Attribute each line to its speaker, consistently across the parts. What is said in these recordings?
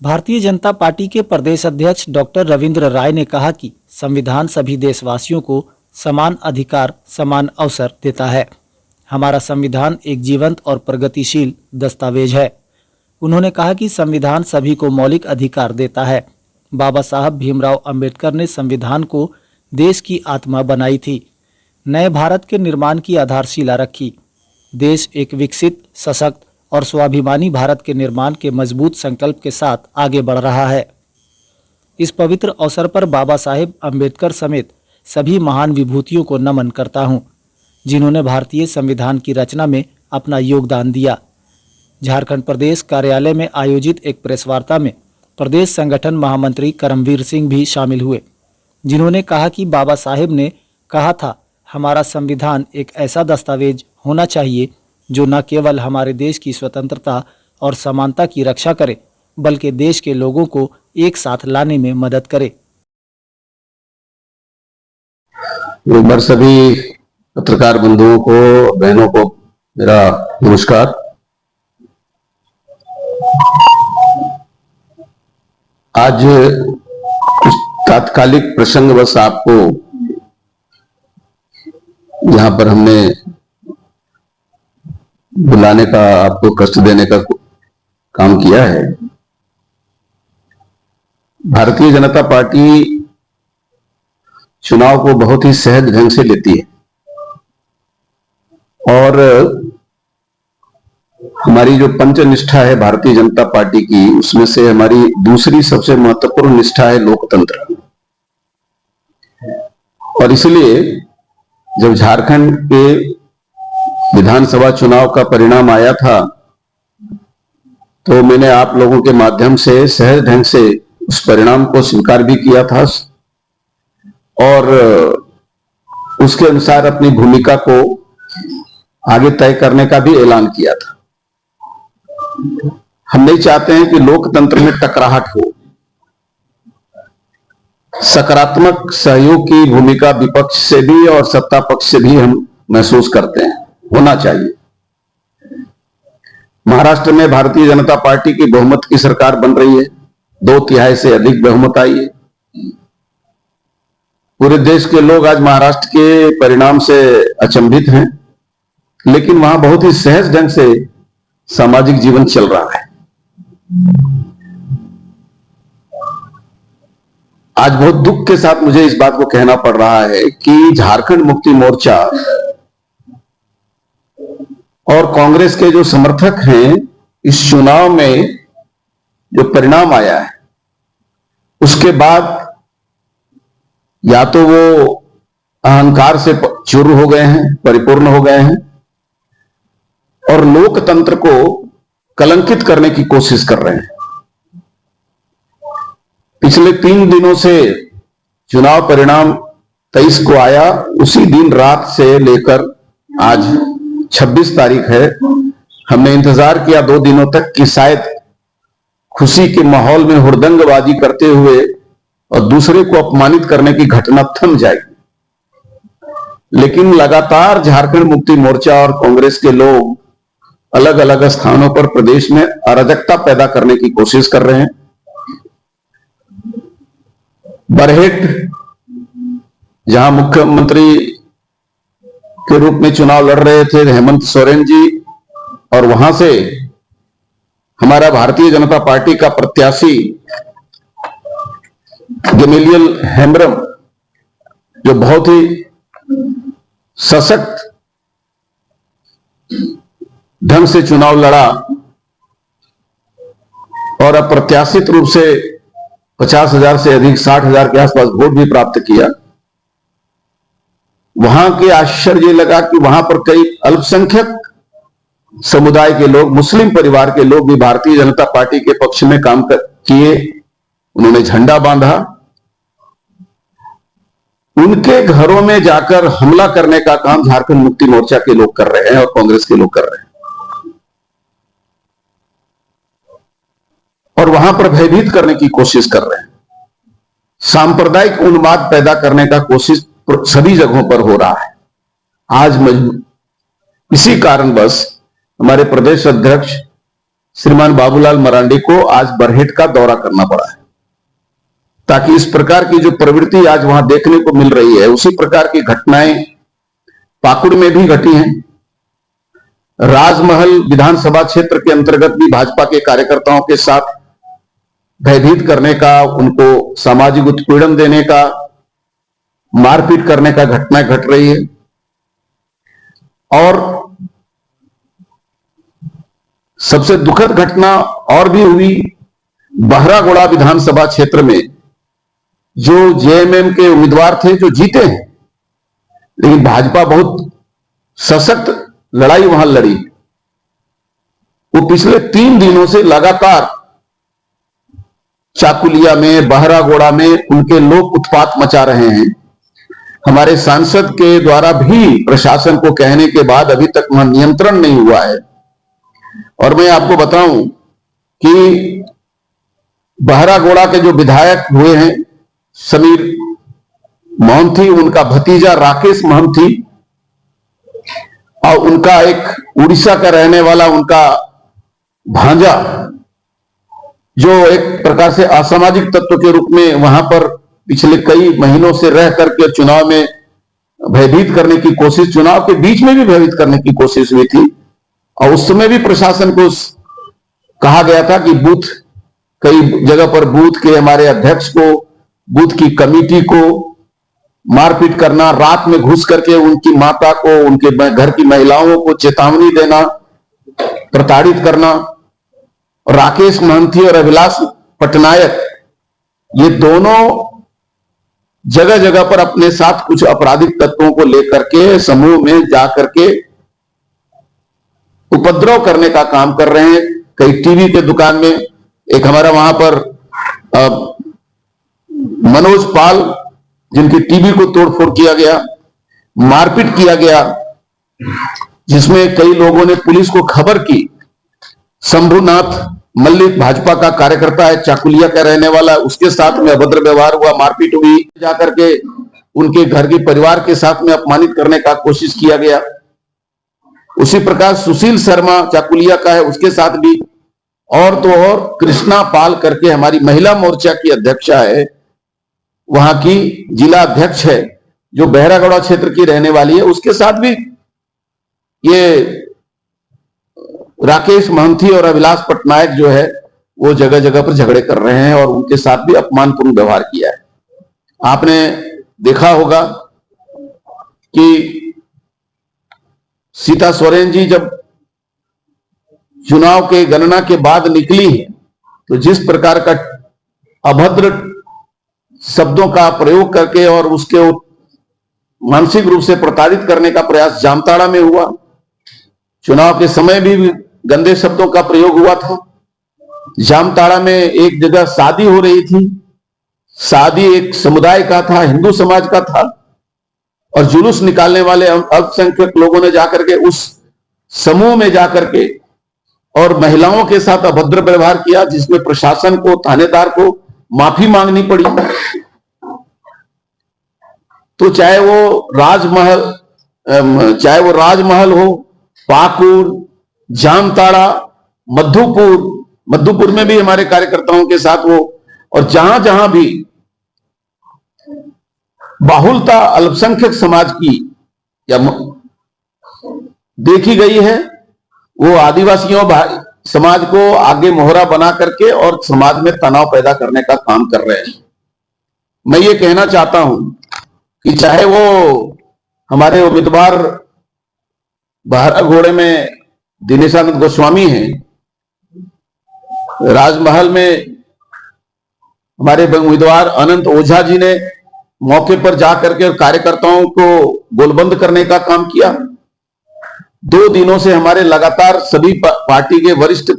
Speaker 1: Bharatiya Janata party के प्रदेश अध्यक्ष doctor Ravindra राय ने कहा कि संविधान सभी देशवासियों को समान अधिकार, समान अवसर देता है। हमारा संविधान एक जीवंत और प्रगतिशील दस्तावेज है। उन्होंने कहा कि संविधान सभी को मौलिक अधिकार देता है। बाबा साहब भीमराव अंबेडकर ने संविधान को देश की आत्मा बनाई थी, नए भारत के निर्माण की आधारशिला रखी। देश एक विकसित, सशक्त और स्वाभिमानी भारत के निर्माण के मजबूत संकल्प के साथ आगे बढ़ रहा है। इस पवित्र अवसर पर बाबा साहेब अंबेडकर समेत सभी महान विभूतियों को नमन करता हूं, जिन्होंने भारतीय संविधान की रचना में अपना योगदान दिया। झारखंड प्रदेश कार्यालय में आयोजित एक प्रेस वार्ता में प्रदेश संगठन महामंत्री करमवीर सिंह भी शामिल हुए, जिन्होंने कहा कि बाबा साहेब ने कहा था, हमारा संविधान एक ऐसा दस्तावेज होना चाहिए जो न केवल हमारे देश की स्वतंत्रता और समानता की रक्षा करे, बल्कि देश के लोगों को एक साथ लाने में मदद करे।
Speaker 2: एक बार सभी पत्रकार बंधुओं को, बहनों को मेरा नमस्कार। आज कुछ तात्कालिक प्रसंगवश आपको जहां पर हमने बुलाने का, आपको कष्ट देने का काम किया है। भारतीय जनता पार्टी चुनाव को बहुत ही सहज ढंग से लेती है और हमारी जो पंच निष्ठा है भारतीय जनता पार्टी की, उसमें से हमारी दूसरी सबसे महत्वपूर्ण निष्ठा है लोकतंत्र। और इसलिए जब झारखंड के विधानसभा चुनाव का परिणाम आया था तो मैंने आप लोगों के माध्यम से सहज ढंग से उस परिणाम को स्वीकार भी किया था और उसके अनुसार अपनी भूमिका को आगे तय करने का भी ऐलान किया था। हम नहीं चाहते हैं कि लोकतंत्र में टकराहट हो। सकारात्मक सहयोग की भूमिका विपक्ष से भी और सत्ता पक्ष से भी हम महसूस करते हैं, होना चाहिए। महाराष्ट्र में भारतीय जनता पार्टी की बहुमत की सरकार बन रही है, 2/3 से अधिक बहुमत आई है। पूरे देश के लोग आज महाराष्ट्र के परिणाम से अचंभित हैं, लेकिन वहां बहुत ही सहज ढंग से सामाजिक जीवन चल रहा है। आज बहुत दुख के साथ मुझे इस बात को कहना पड़ रहा है कि झारखंड मुक्ति मोर्चा और कांग्रेस के जो समर्थक हैं, इस चुनाव में जो परिणाम आया है उसके बाद या तो वो अहंकार से चूर हो गए हैं, परिपूर्ण हो गए हैं और लोकतंत्र को कलंकित करने की कोशिश कर रहे हैं। पिछले 3 दिनों से चुनाव परिणाम 23 को आया, उसी दिन रात से लेकर आज 26 तारीख है, हमने इंतजार किया 2 दिनों तक कि शायद खुशी के माहौल में हुड़दंगबाजी करते हुए और दूसरे को अपमानित करने की घटना थम जाएगी। लेकिन लगातार झारखंड मुक्ति मोर्चा और कांग्रेस के लोग अलग अलग स्थानों पर प्रदेश में अराजकता पैदा करने की कोशिश कर रहे हैं। बरहेट, जहां मुख्यमंत्री के रूप में चुनाव लड़ रहे थे हेमंत सोरेन जी, और वहां से हमारा भारतीय जनता पार्टी का प्रत्याशी गमेलियल हेम्ब्रम, जो बहुत ही सशक्त ढंग से चुनाव लड़ा और अप्रत्याशित रूप से 50,000 से अधिक, 60,000 के आसपास वोट भी प्राप्त किया। वहां के आश्चर्य लगा कि वहां पर कई अल्पसंख्यक समुदाय के लोग, मुस्लिम परिवार के लोग भी भारतीय जनता पार्टी के पक्ष में काम किए। उन्होंने झंडा बांधा। उनके घरों में जाकर हमला करने का काम झारखंड मुक्ति मोर्चा के लोग कर रहे हैं और कांग्रेस के लोग कर रहे हैं और वहां पर भयभीत करने की कोशिश कर रहे हैं। सांप्रदायिक उन्माद पैदा करने का कोशिश सभी जगहों पर हो रहा है। आज इसी कारणवश हमारे प्रदेश अध्यक्ष श्रीमान बाबूलाल मरांडी को आज बरहेट का दौरा करना पड़ा है, ताकि इस प्रकार की जो प्रवृत्ति आज वहां देखने को मिल रही है, उसी प्रकार की घटनाएं पाकुड़ में भी घटी हैं। राजमहल विधानसभा क्षेत्र के अंतर्गत भी भाजपा के कार्यकर्ताओं के साथ भयभीत करने का, उनको सामाजिक उत्पीड़न देने का, मारपीट करने का घटना घट रही है। और सबसे दुखद घटना और भी हुई बहरागोड़ा विधानसभा क्षेत्र में, जो जेएमएम के उम्मीदवार थे जो जीते हैं, लेकिन भाजपा बहुत सशक्त लड़ाई वहां लड़ी। वो पिछले 3 दिनों से लगातार चाकुलिया में, बहरागोड़ा में उनके लोग उत्पात मचा रहे हैं। हमारे सांसद के द्वारा भी प्रशासन को कहने के बाद अभी तक वहां नियंत्रण नहीं हुआ है। और मैं आपको बताऊं कि बहरागोड़ा के जो विधायक हुए हैं समीर मोहंती, उनका भतीजा राकेश मोहंती और उनका एक उड़ीसा का रहने वाला उनका भांजा, जो एक प्रकार से असामाजिक तत्व के रूप में वहां पर पिछले कई महीनों से रह करके चुनाव में भयभीत करने की कोशिश, चुनाव के बीच में भी भयभीत करने की कोशिश हुई थी। और उस समय भी प्रशासन को कहा गया था कि बूथ, कई जगह पर बूथ के हमारे अध्यक्ष को, बूथ की कमेटी को मारपीट करना, रात में घुस करके उनकी माता को, उनके घर की महिलाओं को चेतावनी देना, प्रताड़ित करना। राकेश महंती और अभिलाष पटनायक, ये दोनों जगह जगह पर अपने साथ कुछ आपराधिक तत्वों को लेकर के समूह में जाकर के उपद्रव करने का काम कर रहे हैं। कई टीवी के दुकान में, एक हमारा वहां पर मनोज पाल, जिनकी टीवी को तोड़फोड़ किया गया, मारपीट किया गया, जिसमें कई लोगों ने पुलिस को खबर की। शंभुनाथ मल्लिक भाजपा का कार्यकर्ता है, चाकुलिया का रहने वाला, उसके साथ में अभद्र व्यवहार हुआ, मारपीट हुई, जाकर के उनके घर के परिवार के साथ में अपमानित करने का कोशिश किया गया। उसी प्रकार सुशील शर्मा चाकुलिया का है, उसके साथ भी। और तो और कृष्णा पाल करके हमारी महिला मोर्चा की अध्यक्षा है, वहां की जिला अध्यक्ष है, जो बहरागोड़ा क्षेत्र की रहने वाली है, उसके साथ भी ये राकेश महंती और अभिलाष पटनायक जो है वो जगह जगह पर झगड़े कर रहे हैं और उनके साथ भी अपमानपूर्ण व्यवहार किया है। आपने देखा होगा कि सीता सोरेन जी जब चुनाव के गणना के बाद निकली है, तो जिस प्रकार का अभद्र शब्दों का प्रयोग करके और उसके मानसिक रूप से प्रताड़ित करने का प्रयास जामताड़ा में हुआ। चुनाव के समय भी गंदे शब्दों का प्रयोग हुआ था। जामताड़ा में एक जगह शादी हो रही थी, शादी एक समुदाय का था, हिंदू समाज का था, और जुलूस निकालने वाले अल्पसंख्यक लोगों ने जाकर के उस समूह में जाकर के और महिलाओं के साथ अभद्र व्यवहार किया, जिसमें प्रशासन को, थानेदार को माफी मांगनी पड़ी। तो चाहे वो राजमहल हो, पाकुड़, जामताड़ा, मधुपुर में भी हमारे कार्यकर्ताओं के साथ वो, और जहां जहां भी बाहुलता अल्पसंख्यक समाज की या देखी गई है, वो आदिवासियों समाज को आगे मोहरा बना करके और समाज में तनाव पैदा करने का काम कर रहे हैं। मैं ये कहना चाहता हूं कि चाहे वो हमारे उम्मीदवार बहरागोड़े में दिनेशानंद गोस्वामी हैं, राजमहल में हमारे उम्मीदवार अनंत ओझा जी ने मौके पर जाकर के कार्यकर्ताओं को गोलबंद करने का काम किया। 2 दिनों से हमारे लगातार सभी पार्टी के वरिष्ठ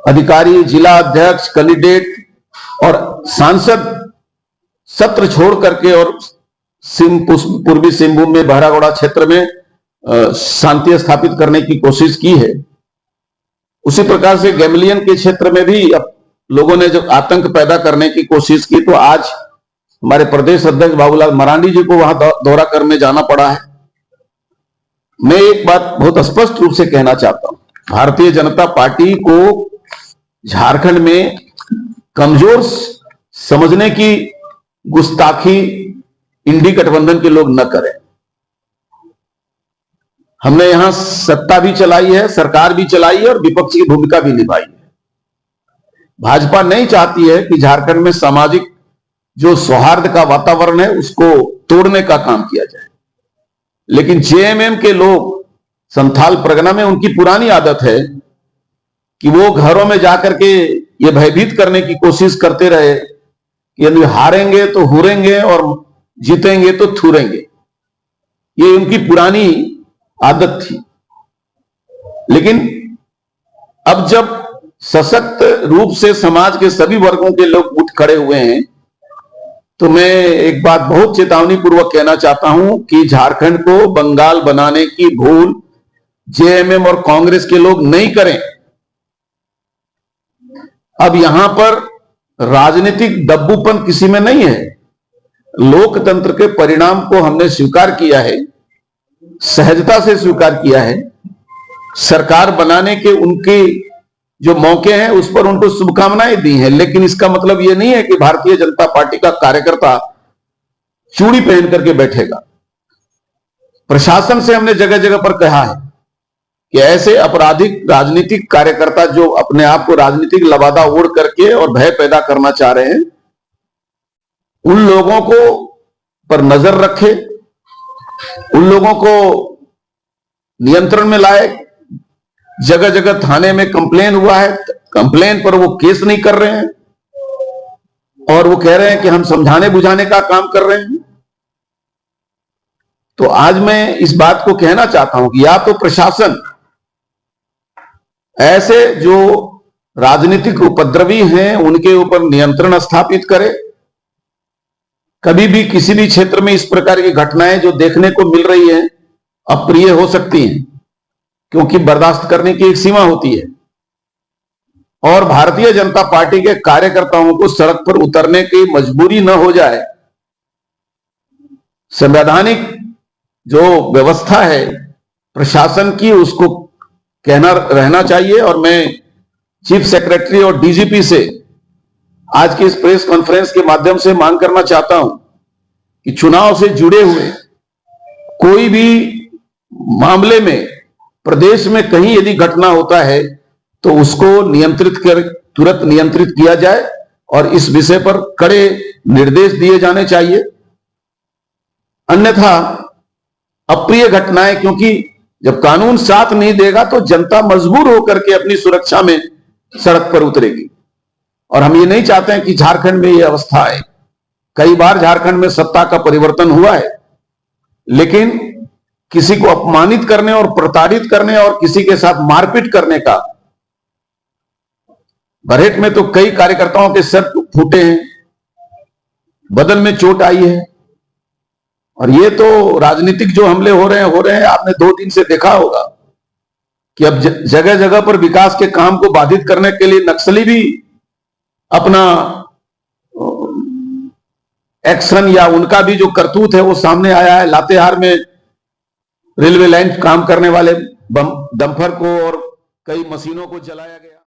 Speaker 2: अधिकारी, जिला अध्यक्ष, कैंडिडेट और सांसद सत्र छोड़ करके और पूर्वी सिंहभूम में बहरागोड़ा क्षेत्र में शांति स्थापित करने की कोशिश की है। उसी प्रकार से गैमलियन के क्षेत्र में भी अब लोगों ने जब आतंक पैदा करने की कोशिश की, तो आज हमारे प्रदेश अध्यक्ष बाबूलाल मरांडी जी को वहां दौरा करने जाना पड़ा है। मैं एक बात बहुत स्पष्ट रूप से कहना चाहता हूं भारतीय जनता पार्टी को झारखंड में कमजोर समझने की गुस्ताखी इंडी गठबंधन के लोग न करें। हमने यहां सत्ता भी चलाई है, सरकार भी चलाई है और विपक्ष की भूमिका भी निभाई है। भाजपा नहीं चाहती है कि झारखंड में सामाजिक जो सौहार्द का वातावरण है उसको तोड़ने का काम किया जाए, लेकिन जेएमएम के लोग संथाल परगना में उनकी पुरानी आदत है कि वो घरों में जाकर के ये भयभीत करने की कोशिश करते रहे कि यदि हारेंगे तो हुरेंगे और जीतेंगे तो थूरेंगे। ये उनकी पुरानी आदत थी। लेकिन अब जब सशक्त रूप से समाज के सभी वर्गों के लोग उठ खड़े हुए हैं, तो मैं एक बात बहुत चेतावनी पूर्वक कहना चाहता हूं कि झारखंड को बंगाल बनाने की भूल जेएमएम और कांग्रेस के लोग नहीं करें। अब यहां पर राजनीतिक दब्बूपन किसी में नहीं है। लोकतंत्र के परिणाम को हमने स्वीकार किया है, सहजता से स्वीकार किया है। सरकार बनाने के उनके जो मौके हैं उस पर उनको शुभकामनाएं दी हैं, लेकिन इसका मतलब यह नहीं है कि भारतीय जनता पार्टी का कार्यकर्ता चूड़ी पहन करके बैठेगा। प्रशासन से हमने जगह जगह पर कहा है कि ऐसे आपराधिक राजनीतिक कार्यकर्ता जो अपने आप को राजनीतिक लबादा ओढ़ करके और भय पैदा करना चाह रहे हैं, उन लोगों को पर नजर रखे, उन लोगों को नियंत्रण में लाए। जगह जगह थाने में कंप्लेन हुआ है, कंप्लेन पर वो केस नहीं कर रहे हैं और वो कह रहे हैं कि हम समझाने बुझाने का काम कर रहे हैं। तो आज मैं इस बात को कहना चाहता हूं कि या तो प्रशासन ऐसे जो राजनीतिक उपद्रवी हैं उनके ऊपर नियंत्रण स्थापित करे। कभी भी किसी भी क्षेत्र में इस प्रकार की घटनाएं जो देखने को मिल रही हैं अप्रिय हो सकती हैं, क्योंकि बर्दाश्त करने की एक सीमा होती है। और भारतीय जनता पार्टी के कार्यकर्ताओं को सड़क पर उतरने की मजबूरी न हो जाए। संवैधानिक जो व्यवस्था है प्रशासन की, उसको कहना रहना चाहिए। और मैं चीफ सेक्रेटरी और डीजीपी से आज की इस प्रेस कॉन्फ्रेंस के माध्यम से मांग करना चाहता हूं कि चुनाव से जुड़े हुए कोई भी मामले में प्रदेश में कहीं यदि घटना होता है तो उसको तुरंत नियंत्रित किया जाए और इस विषय पर कड़े निर्देश दिए जाने चाहिए। अन्यथा अप्रिय घटनाएं, क्योंकि जब कानून साथ नहीं देगा तो जनता मजबूर होकर के अपनी सुरक्षा में सड़क पर उतरेगी। और हम ये नहीं चाहते हैं कि झारखंड में ये अवस्था आए। कई बार झारखंड में सत्ता का परिवर्तन हुआ है, लेकिन किसी को अपमानित करने और प्रताड़ित करने और किसी के साथ मारपीट करने का, बरहेट में तो कई कार्यकर्ताओं के सर फूटे हैं, बदन में चोट आई है। और ये तो राजनीतिक जो हमले हो रहे हैं। आपने 2 दिन से देखा होगा कि अब जगह जगह पर विकास के काम को बाधित करने के लिए नक्सली भी अपना एक्शन या उनका भी जो करतूत है वो सामने आया है। लातेहार में रेलवे लाइन काम करने वाले डंपर को और कई मशीनों को जलाया गया।